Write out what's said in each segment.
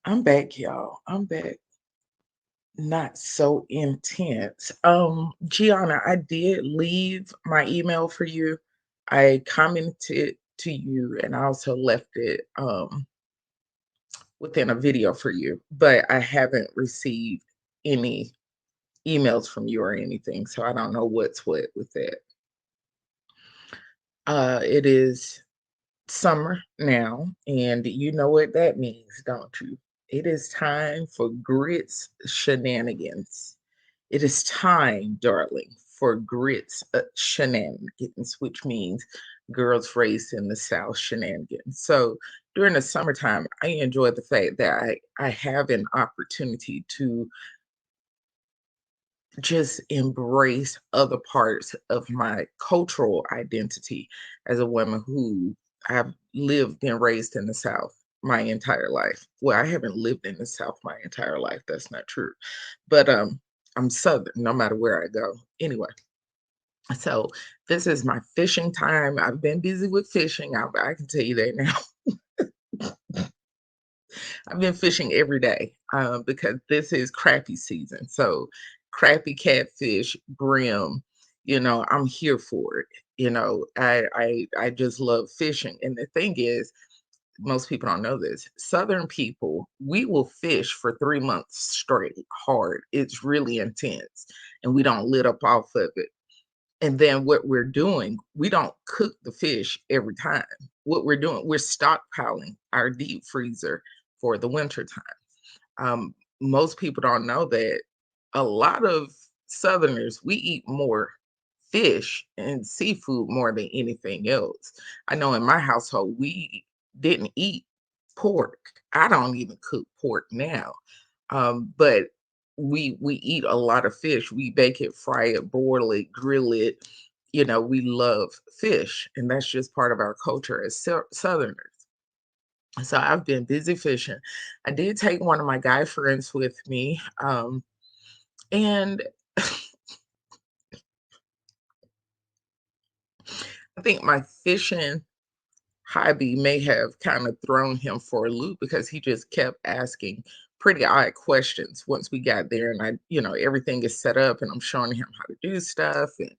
I'm back, y'all. I'm back. Not so intense. Gianna, I did leave my email for you. I commented to you and I also left it within a video for you, but I haven't received any emails from you or anything, so I don't know what's what with that. It is summer now, and you know what that means, don't you? It is time for grits shenanigans. It is time, darling, for grits shenanigans, which means girls raised in the South shenanigans. So during the summertime, I enjoy the fact that I have an opportunity to just embrace other parts of my cultural identity as a woman who I've lived and raised in the South my entire life. Well, I haven't lived in the South my entire life. That's not true. But I'm Southern no matter where I go. Anyway, so this is my fishing time. I've been busy with fishing. I can tell you that now. I've been fishing every day because this is crappie season. So crappie, catfish, brim, I'm here for it. I just love fishing. And the thing is, most people don't know this. Southern people, we will fish for 3 months straight, hard. It's really intense, and we don't let up off of it. And then what we're doing, we don't cook the fish every time. What we're doing, we're stockpiling our deep freezer for the winter time. Most people don't know that a lot of Southerners, we eat more fish and seafood more than anything else. I know in my household, we didn't eat pork. I don't even cook pork now. But we eat a lot of fish. We bake it, fry it, broil it, grill it. We love fish, and that's just part of our culture as Southerners. So I've been busy fishing. I did take one of my guy friends with me, and I think my fishing hobby may have kind of thrown him for a loop because he just kept asking pretty odd questions once we got there. And everything is set up and I'm showing him how to do stuff and,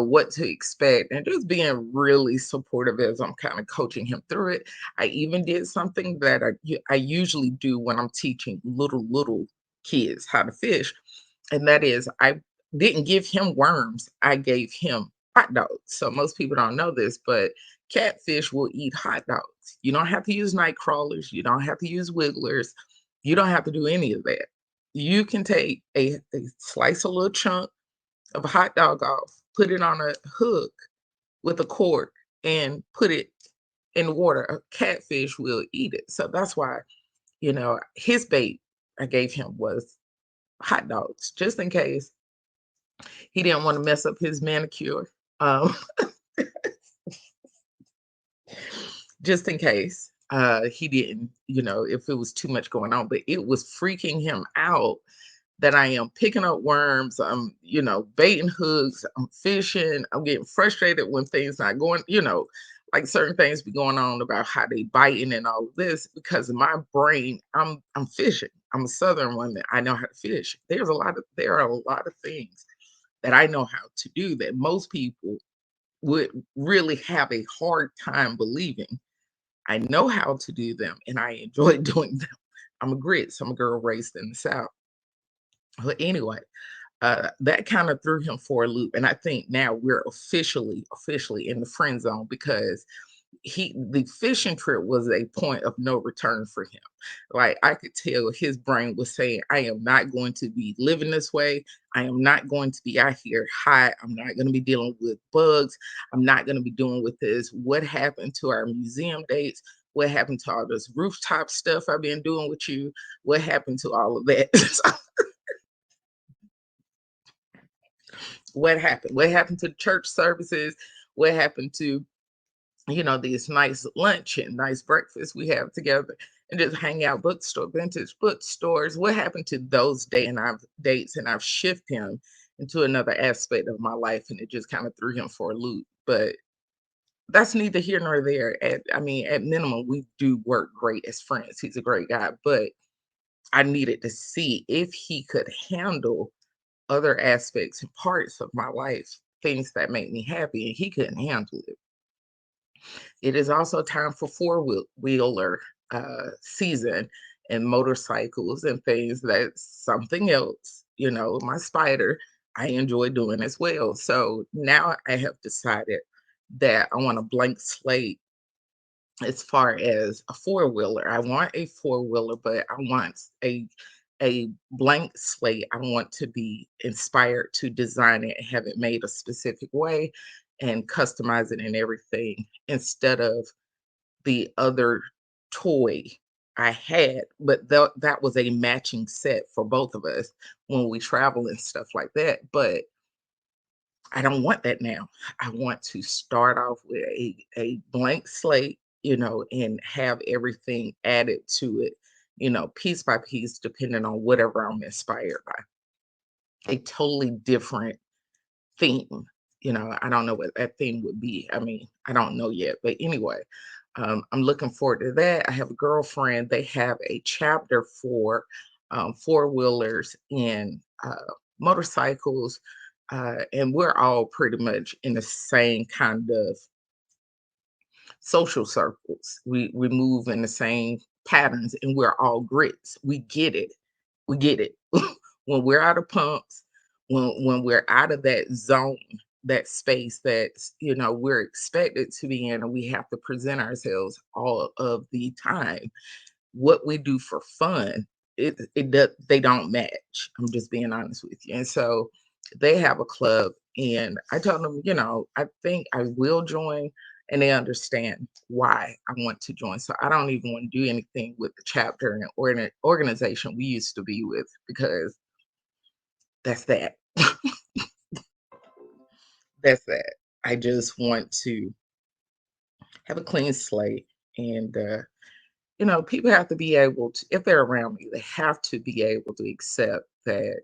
what to expect and just being really supportive as I'm kind of coaching him through it. I even did something that I usually do when I'm teaching little kids how to fish. And that is, I didn't give him worms, I gave him hot dogs. So most people don't know this, but catfish will eat hot dogs. You don't have to use night crawlers. You don't have to use wigglers. You don't have to do any of that. You can take slice a little chunk of a hot dog off, put it on a hook with a cork, and put it in water. A catfish will eat it. So that's why, his bait I gave him was hot dogs, just in case he didn't want to mess up his manicure. Um, just in case he didn't, if it was too much going on, but it was freaking him out that I am picking up worms, I'm, baiting hooks, I'm fishing, I'm getting frustrated when things not going, like certain things be going on about how they biting and all of this because of my brain, I'm fishing. I'm a southern woman. I know how to fish. There are a lot of things that I know how to do that most people would really have a hard time believing. I know how to do them and I enjoy doing them. I'm a grits. I'm a girl raised in the South. But anyway, that kind of threw him for a loop. And I think now we're officially in the friend zone because the fishing trip was a point of no return for him. Like I could tell his brain was saying, I am not going to be living this way. I am not going to be out here hot. I'm not going to be dealing with bugs. I'm not going to be doing with this. What happened to our museum dates? What happened to all this rooftop stuff I've been doing with you? What happened to all of that? So what happened? What happened to the church services? What happened to these nice lunch and nice breakfast we have together and just hang out vintage bookstores. What happened to those dates? And I've shifted him into another aspect of my life and it just kind of threw him for a loop. But that's neither here nor there. At minimum, we do work great as friends. He's a great guy, but I needed to see if he could handle other aspects and parts of my life, things that make me happy, and he couldn't handle it. It is also time for four wheeler season and motorcycles and things. That's something else, my spider I enjoy doing as well. So now I have decided that I want a blank slate as far as a four-wheeler. I want a four-wheeler, but I want a blank slate. I want to be inspired to design it and have it made a specific way and customize it and everything instead of the other toy I had, but that was a matching set for both of us when we travel and stuff like that. But I don't want that now. I want to start off with a blank slate, and have everything added to it, piece by piece, depending on whatever I'm inspired by. A totally different theme. I don't know what that theme would be. I mean, I don't know yet. But anyway, I'm looking forward to that. I have a girlfriend. They have a chapter for four wheelers and motorcycles. And we're all pretty much in the same kind of social circles. We move in the same patterns and we're all grits. We get it. We get it. When we're out of pumps, when we're out of that zone, that space that we're expected to be in, and we have to present ourselves all of the time. What we do for fun, it does they don't match. I'm just being honest with you. And so they have a club, and I told them, I think I will join, and they understand why I want to join. So I don't even want to do anything with the chapter and organization we used to be with, because that's that. That's that. I just want to have a clean slate, and people have to be able to, if they're around me, they have to be able to accept that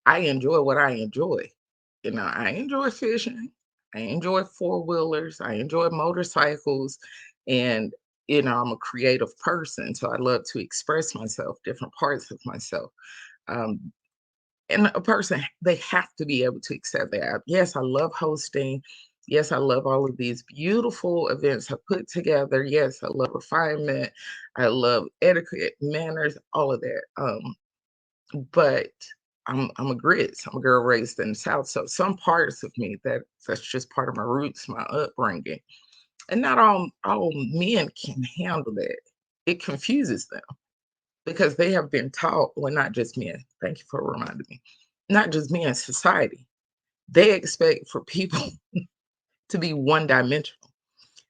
I enjoy what I enjoy. I enjoy fishing. I enjoy four-wheelers. I enjoy motorcycles. And, I'm a creative person. So I love to express myself, different parts of myself. Um, and a person, they have to be able to accept that. Yes, I love hosting. Yes, I love all of these beautiful events I put together. Yes, I love refinement. I love etiquette, manners, all of that. But I'm a grits. I'm a girl raised in the South. So some parts of me, that's just part of my roots, my upbringing. And not all men can handle that. It confuses them because they have been taught, well, not just men. Thank you for reminding me. Not just men, society. They expect for people to be one dimensional.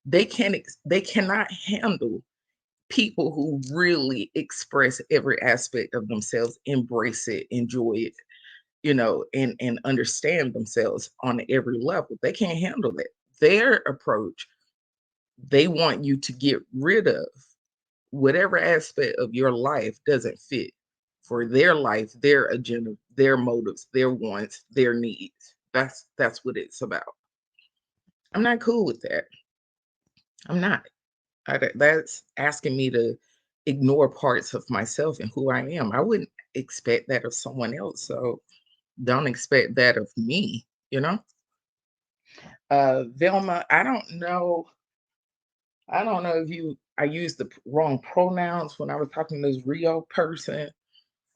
They cannot handle people who really express every aspect of themselves, embrace it, enjoy it, and understand themselves on every level. They can't handle that. Their approach, they want you to get rid of whatever aspect of your life doesn't fit for their life, their agenda, their motives, their wants, their needs. That's what it's about. I'm not cool with that. I'm not. That's asking me to ignore parts of myself and who I am. I wouldn't expect that of someone else. So don't expect that of me, you know? Velma, I don't know if I used the wrong pronouns when I was talking to this Rio person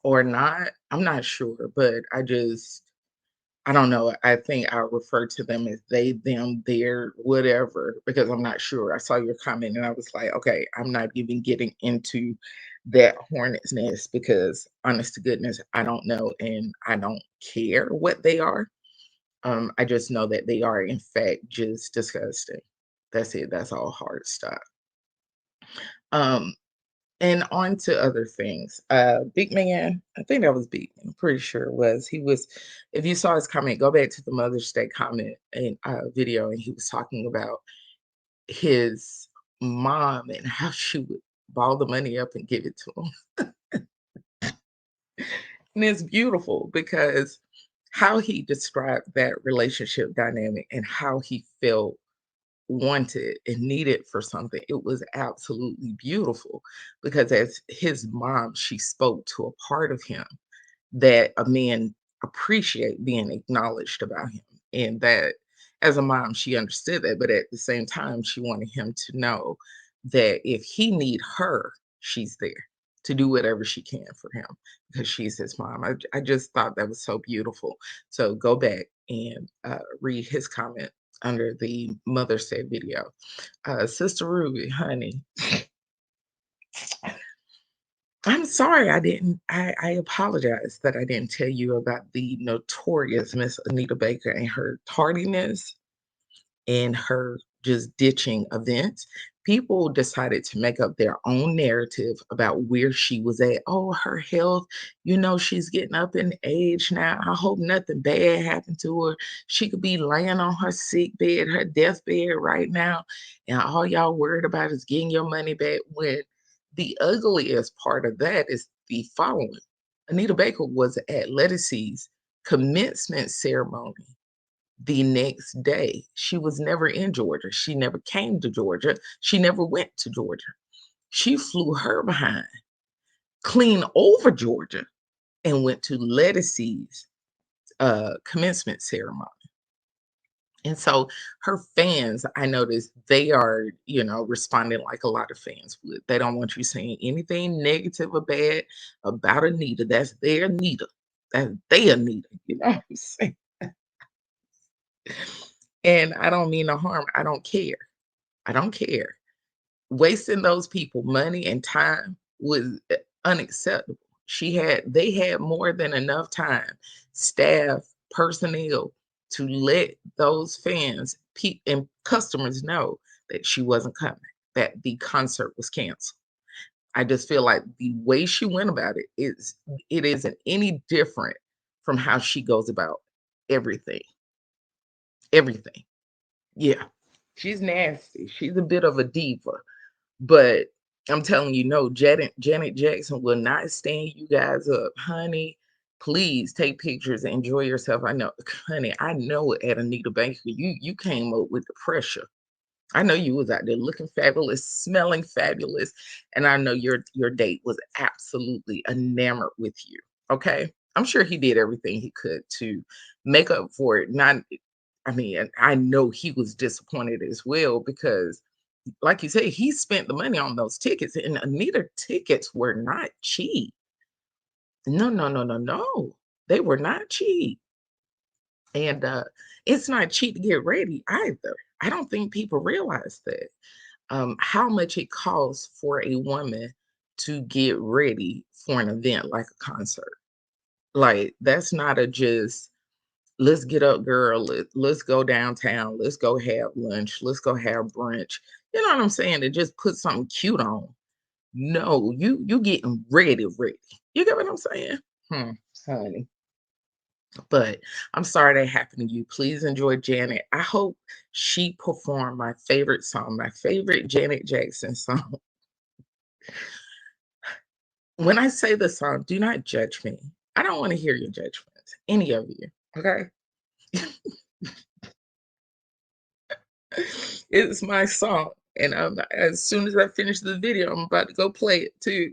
or not. I'm not sure, but I don't know. I think I refer to them as they, them, their, whatever, because I'm not sure. I saw your comment and I was like, okay, I'm not even getting into that hornet's nest because honest to goodness, I don't know and I don't care what they are. I just know that they are in fact just disgusting. That's it. That's all hard stop. Um, and on to other things. Big Man, I think that was Big Man. I'm pretty sure it was. He was, if you saw his comment, go back to the Mother's Day comment and video, and he was talking about his mom and how she would ball the money up and give it to him. And it's beautiful because how he described that relationship dynamic and how he felt wanted and needed for something, it was absolutely beautiful because as his mom, she spoke to a part of him that a man appreciate being acknowledged about him. And that as a mom, she understood that, but at the same time, she wanted him to know that if he need her, she's there to do whatever she can for him because she's his mom. I just thought that was so beautiful. So go back and read his comment under the Mother's Day video. Sister Ruby, honey, I'm sorry I apologize that I didn't tell you about the notorious Miss Anita Baker and her tardiness and her just ditching events. People decided to make up their own narrative about where she was at. Oh, her health, she's getting up in age now. I hope nothing bad happened to her. She could be laying on her sick bed, her deathbed right now. And all y'all worried about is getting your money back when the ugliest part of that is the following. Anita Baker was at Lettucey's commencement ceremony the next day. She was never in Georgia. She never came to Georgia. She never went to Georgia. She flew her behind clean over Georgia and went to Lettucey's commencement ceremony. And so her fans, I noticed they are, responding like a lot of fans would. They don't want you saying anything negative or bad about Anita. That's their Anita. That's their Anita. You know what I'm saying? And I don't mean no harm. I don't care. I don't care. Wasting those people money and time was unacceptable. They had more than enough time, staff, personnel, to let those fans and customers know that she wasn't coming, that the concert was canceled. I just feel like the way she went about it isn't any different from how she goes about everything. Everything. Yeah. She's nasty. She's a bit of a diva. But I'm telling you, no, Janet Jackson will not stand you guys up. Honey, please take pictures and enjoy yourself. I know, honey, I know at Anita Baker, you came up with the pressure. I know you was out there looking fabulous, smelling fabulous, and I know your date was absolutely enamored with you. Okay. I'm sure he did everything he could to make up for it. And I know he was disappointed as well because like you say, he spent the money on those tickets, and Anita tickets were not cheap. No, no, no, no, no. They were not cheap. And it's not cheap to get ready either. I don't think people realize that. How much it costs for a woman to get ready for an event like a concert. Like, that's not a just, let's get up, girl. Let's go downtown. Let's go have lunch. Let's go have brunch. You know what I'm saying? To just put something cute on. No, you getting ready, ready. You get what I'm saying? Honey. But I'm sorry that happened to you. Please enjoy Janet. I hope she performed my favorite song, my favorite Janet Jackson song. When I say the song, do not judge me. I don't want to hear your judgments, any of you. Okay? It's my song. And as soon as I finish the video, I'm about to go play it too.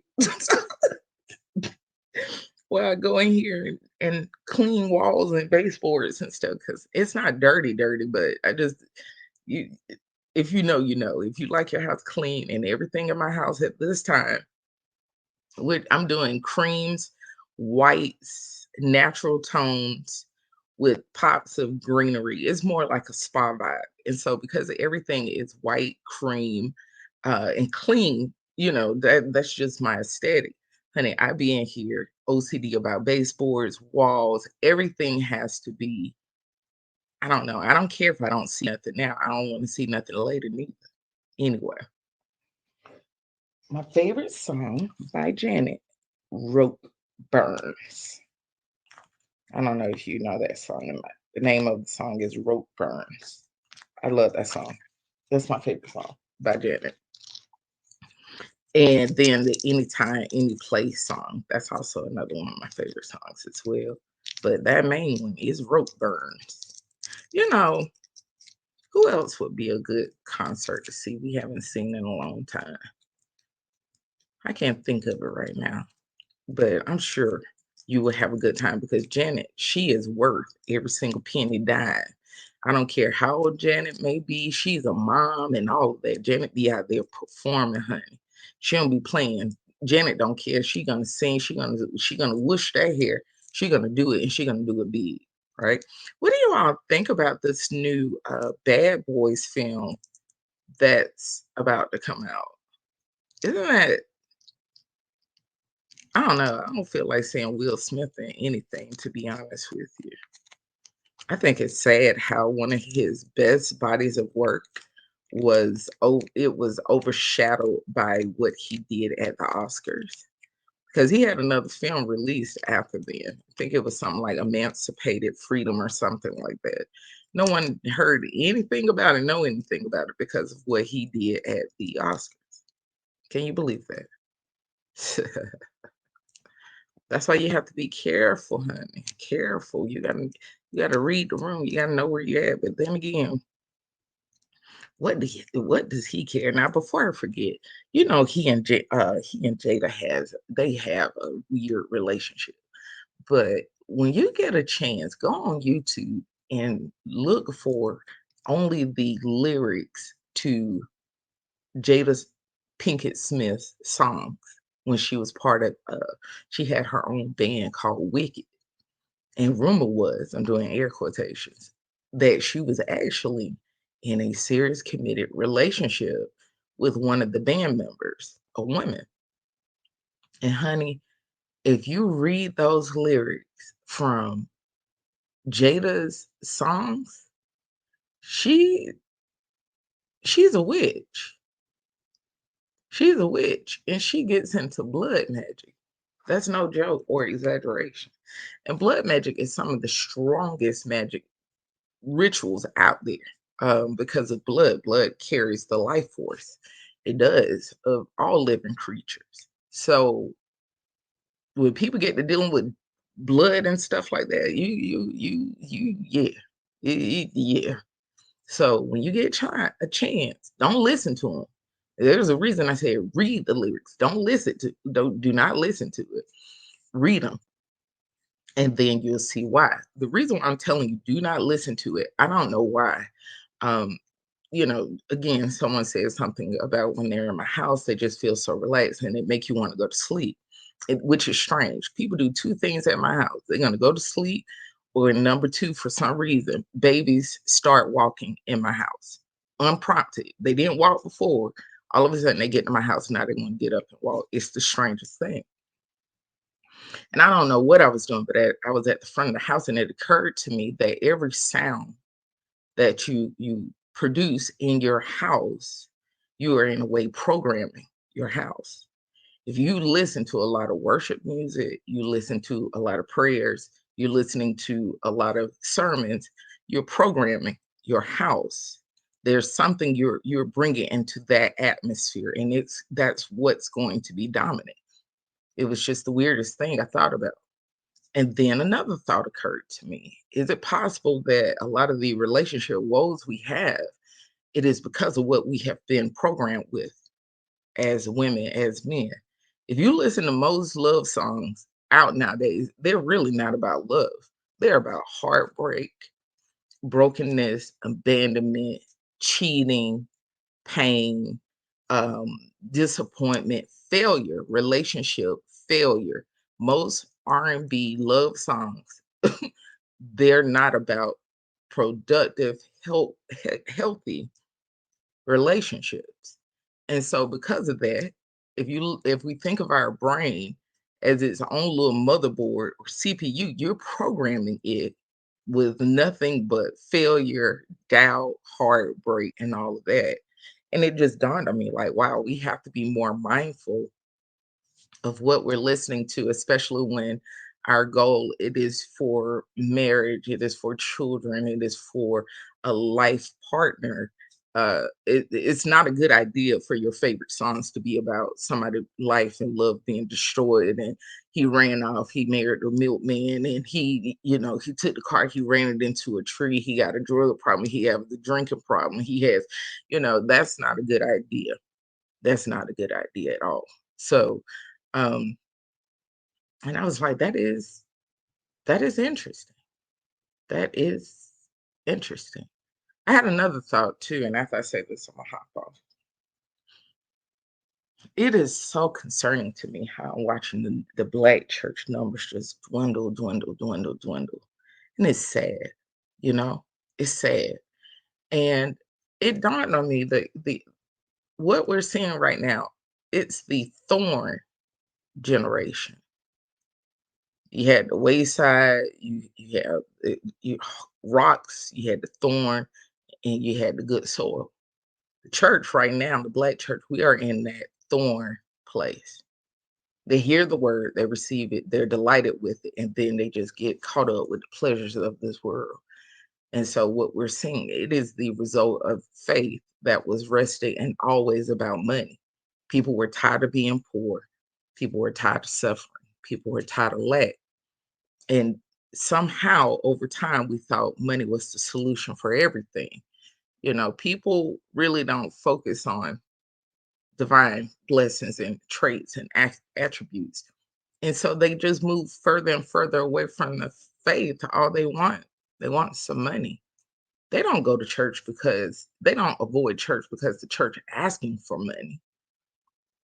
Well, I go in here and clean walls and baseboards and stuff because it's not dirty, but you, if you know, you know. If you like your house clean and everything in my house at this time, I'm doing creams, whites, natural tones with pops of greenery. It's more like a spa vibe. And so because everything is white, cream, and clean, that's just my aesthetic. Honey, I be in here OCD about baseboards, walls, everything has to be, I don't know. I don't care if I don't see nothing now. I don't want to see nothing later neither. Anyway, my favorite song by Janet, Rope Burns. I don't know if you know that song. The name of the song is Rope Burns. I love that song. That's my favorite song by Janet. And then the Anytime, Any Place song. That's also another one of my favorite songs as well. But that main one is Rope Burns. You know, Who else would be a good concert to see we haven't seen in a long time? I can't think of it right now, but I'm sure you will have a good time because Janet, she is worth every single penny dime. I don't care how old Janet may be, she's a mom and all of that. Janet be out there performing, honey. She don't be playing. Janet don't care. She gonna sing, she gonna whoosh that hair, she gonna do it and she gonna do it big, right? What do you all think about this new Bad Boys film that's about to come out? Isn't that I don't know. I don't feel like saying Will Smith in anything, to be honest with you. I think it's sad how one of his best bodies of work it was overshadowed by what he did at the Oscars. Because he had another film released after then. I think it was something like Emancipated Freedom or something like that. No one heard anything about it, know anything about it because of what he did at the Oscars. Can you believe that? That's why you have to be careful, honey. Careful. You gotta read the room. You gotta know where you're at. But then again, what does he care? Now, before I forget, he and Jada they have a weird relationship. But when you get a chance, go on YouTube and look for only the lyrics to Jada Pinkett Smith's songs when she was part of she had her own band called Wicked. And rumor was, I'm doing air quotations, that she was actually in a serious committed relationship with one of the band members, a woman. And honey, if you read those lyrics from Jada's songs, she she's a witch. She's a witch and she gets into blood magic. That's no joke or exaggeration. And blood magic is some of the strongest magic rituals out there because of blood. Blood carries the life force. It does of all living creatures. So when people get to dealing with blood and stuff like that, yeah, yeah. So when you get a chance, don't listen to them. There's a reason I said read the lyrics. Do not listen to it. Read them, and then you'll see why. The reason why I'm telling you do not listen to it, I don't know why. Um, again, someone says something about when they're in my house, they just feel so relaxed and it makes you want to go to sleep, which is strange. People do two things at my house. They're going to go to sleep, or number two, for some reason, babies start walking in my house unprompted. They didn't walk before. All of a sudden, they get to my house. Now they're going to get up and walk. It's the strangest thing. And I don't know what I was doing, but I was at the front of the house, and it occurred to me that every sound that you produce in your house, you are in a way programming your house. If you listen to a lot of worship music, you listen to a lot of prayers, you're listening to a lot of sermons, you're programming your house. There's something you're bringing into that atmosphere, and that's what's going to be dominant. It was just the weirdest thing I thought about. And then another thought occurred to me. Is it possible that a lot of the relationship woes we have, it is because of what we have been programmed with as women, as men? If you listen to most love songs out nowadays, they're really not about love. They're about heartbreak, brokenness, abandonment, cheating, pain, um, disappointment, failure, relationship failure. Most R&B love songs, they're not about productive, healthy relationships. And so because of that, if we think of our brain as its own little motherboard or CPU, you're programming it with nothing but failure, doubt, heartbreak, and all of that. And it just dawned on me like, wow, we have to be more mindful of what we're listening to, especially when our goal it is for marriage, it is for children, it is for a life partner. It's not a good idea for your favorite songs to be about somebody's life and love being destroyed. And he ran off, he married a milkman, and he took the car, he ran it into a tree, he got a drug problem, he has the drinking problem, he has, that's not a good idea. That's not a good idea at all. So, um, and I was like, that is interesting. That is interesting. I had another thought too, and after I say this, I'm gonna hop off. It is so concerning to me how I'm watching the black church numbers just dwindle, dwindle, dwindle, dwindle. And it's sad, you know? It's sad. And it dawned on me that the what we're seeing right now, it's the thorn generation. You had the wayside, you have rocks, you had the thorn, and you had the good soil. The church right now, the black church, we are in that thorn place. They hear the word, they receive it, they're delighted with it, and then they just get caught up with the pleasures of this world. And so what we're seeing, it is the result of faith that was rested and always about money. People were tired of being poor. People were tired of suffering. People were tired of lack. And somehow over time, we thought money was the solution for everything. People really don't focus on divine blessings and traits and attributes. And so they just move further and further away from the faith. All they want some money. They don't go to church because they don't avoid church because the church asking for money.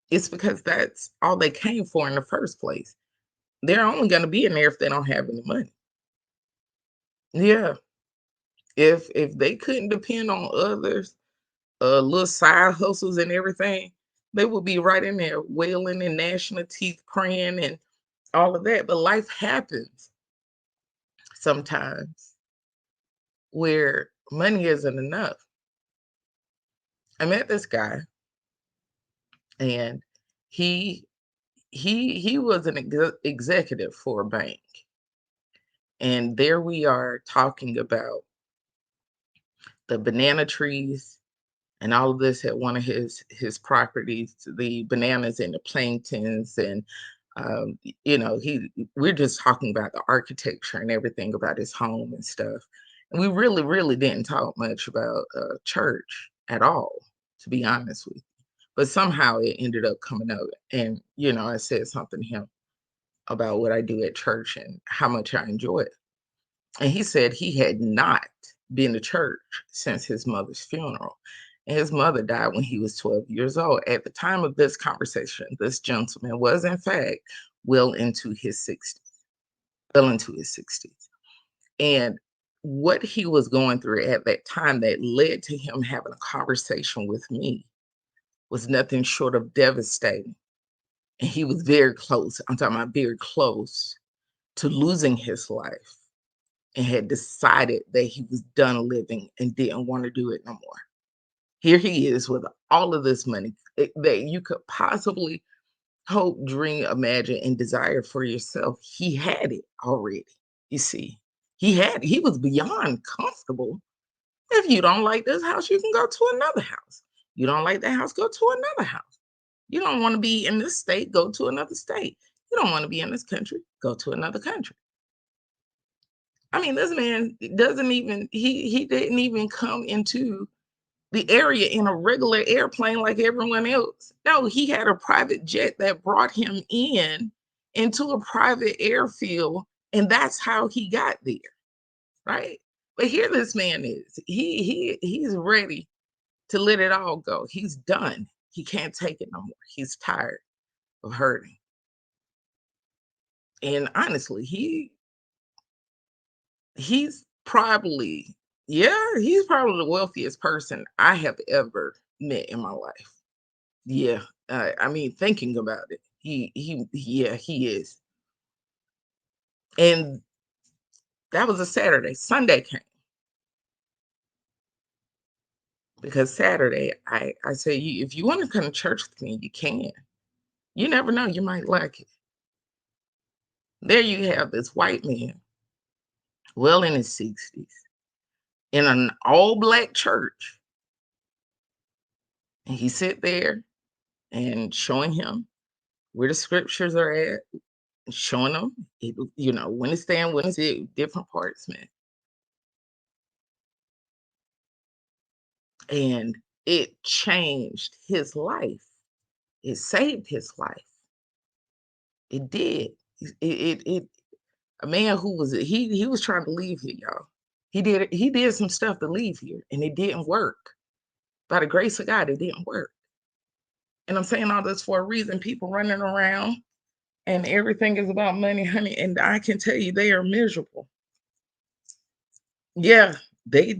It's because that's all they came for in the first place. They're only going to be in there if they don't have any money. Yeah. If they couldn't depend on others, little side hustles and everything, they would be right in there wailing and gnashing of teeth, praying and all of that. But life happens sometimes where money isn't enough. I met this guy and he he was an executive for a bank. And there we are talking about the banana trees and all of this at one of his properties, the bananas and the plantains and we're just talking about the architecture and everything about his home and stuff. And we really, really didn't talk much about church at all, to be honest with you. But somehow it ended up coming up. And, I said something to him about what I do at church and how much I enjoy it. And he said he had not been to church since his mother's funeral. And his mother died when he was 12 years old. At the time of this conversation, this gentleman was, in fact, well into his 60s, well into his 60s. And what he was going through at that time that led to him having a conversation with me was nothing short of devastating. And he was very close. I'm talking about very close to losing his life and had decided that he was done living and didn't want to do it no more. Here he is with all of this money that you could possibly hope, dream, imagine, and desire for yourself. He had it already. You see, he was beyond comfortable. If you don't like this house, you can go to another house. You don't like that house, go to another house. You don't want to be in this state, go to another state. You don't want to be in this country, go to another country. I mean, this man doesn't even he didn't even come into the area in a regular airplane like everyone else. No, he had a private jet that brought him into a private airfield, and that's how he got there, right? But here this man is. He's ready to let it all go. He's done. He can't take it no more. He's tired of hurting. And honestly, he's probably he's probably the wealthiest person I have ever met in my life. Yeah, I mean, thinking about it, yeah, he is. And that was a Saturday. Sunday came because Saturday, I say, if you want to come to church with me, you can. You never know, you might like it. There you have this white man, well in his 60s, in an all black church, And he sit there and showing him where the scriptures are at, showing him, when to stand, when to sit, different parts, man. And it changed his life. It saved his life. It did. It a man who was he was trying to leave here, y'all. He did some stuff to leave here, and it didn't work. By the grace of God, it didn't work. And I'm saying all this for a reason. People running around and everything is about money, honey. And I can tell you they are miserable. Yeah, they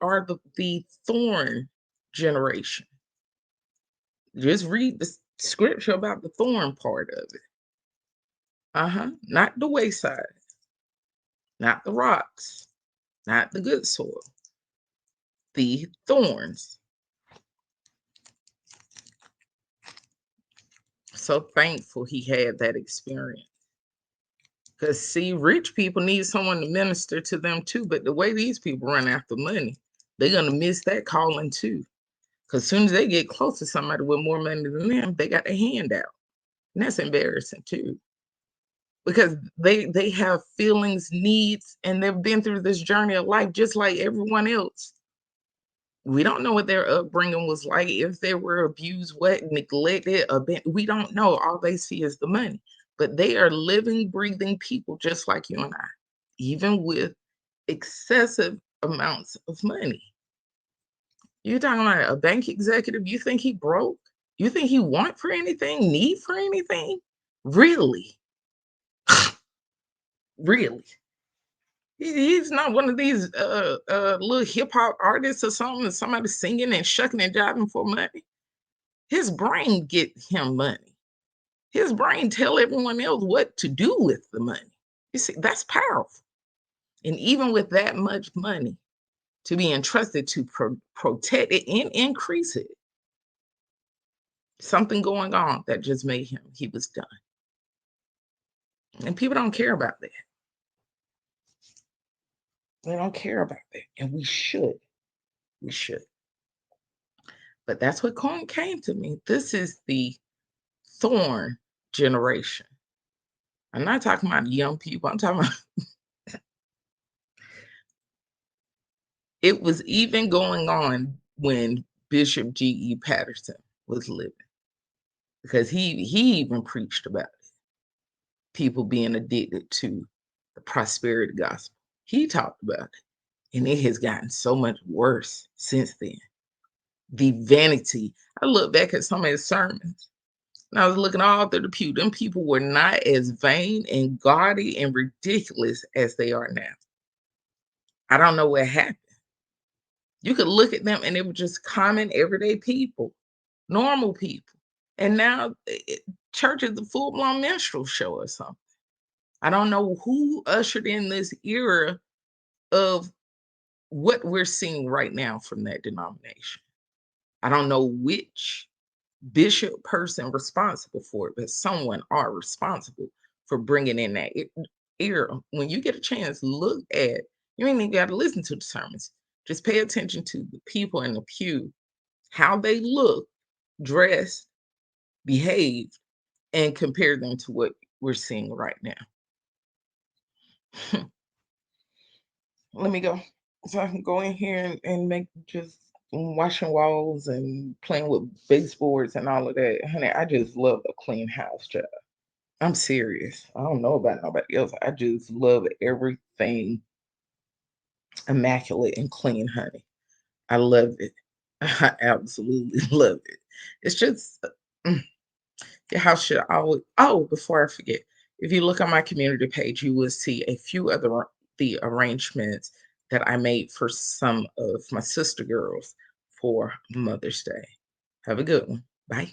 are the thorn generation. Just read the scripture about the thorn part of it. Not the wayside, not the rocks, not the good soil, the thorns. So thankful he had that experience. Because, see, rich people need someone to minister to them too. But the way these people run after money, they're going to miss that calling too. Because as soon as they get close to somebody with more money than them, they got their hand out. And that's embarrassing too. Because they have feelings, needs, and they've been through this journey of life just like everyone else. We don't know what their upbringing was like, if they were abused, what, neglected, we don't know. All they see is the money. But they are living, breathing people just like you and I, even with excessive amounts of money. You're talking about a bank executive, you think he broke? You think he want for anything, need for anything? Really? Really? He's not one of these little hip hop artists or something, somebody singing and shucking and jiving for money. His brain get him money. His brain tell everyone else what to do with the money. You see, that's powerful. And even with that much money to be entrusted to protect it and increase it, something going on that just made he was done. And people don't care about that. They don't care about that. And we should. We should. But that's what came to me. This is the thorn generation. I'm not talking about young people. I'm talking about it was even going on when Bishop G.E. Patterson was living, because he even preached about it. People being addicted to the prosperity gospel. He talked about it, and it has gotten so much worse since then. The vanity. I look back at some of his sermons, and I was looking all through the pew. Them people were not as vain and gaudy and ridiculous as they are now. I don't know what happened. You could look at them and they were just common, everyday people, normal people. And now church is a full-blown minstrel show or something. I don't know who ushered in this era of what we're seeing right now from that denomination. I don't know which bishop person responsible for it, but someone are responsible for bringing in that era. When you get a chance, look at, you ain't even got to listen to the sermons. Just pay attention to the people in the pew, how they look, dressed, behaved, and compare them to what we're seeing right now. Let me go. So I can go in here and make just washing walls and playing with baseboards and all of that. Honey, I just love a clean house job. I'm serious. I don't know about nobody else. I just love everything immaculate and clean, honey. I love it. I absolutely love it. It's just your house should always. Oh, before I forget, if you look on my community page, you will see a few other the arrangements that I made for some of my sister girls for Mother's Day. Have a good one. Bye.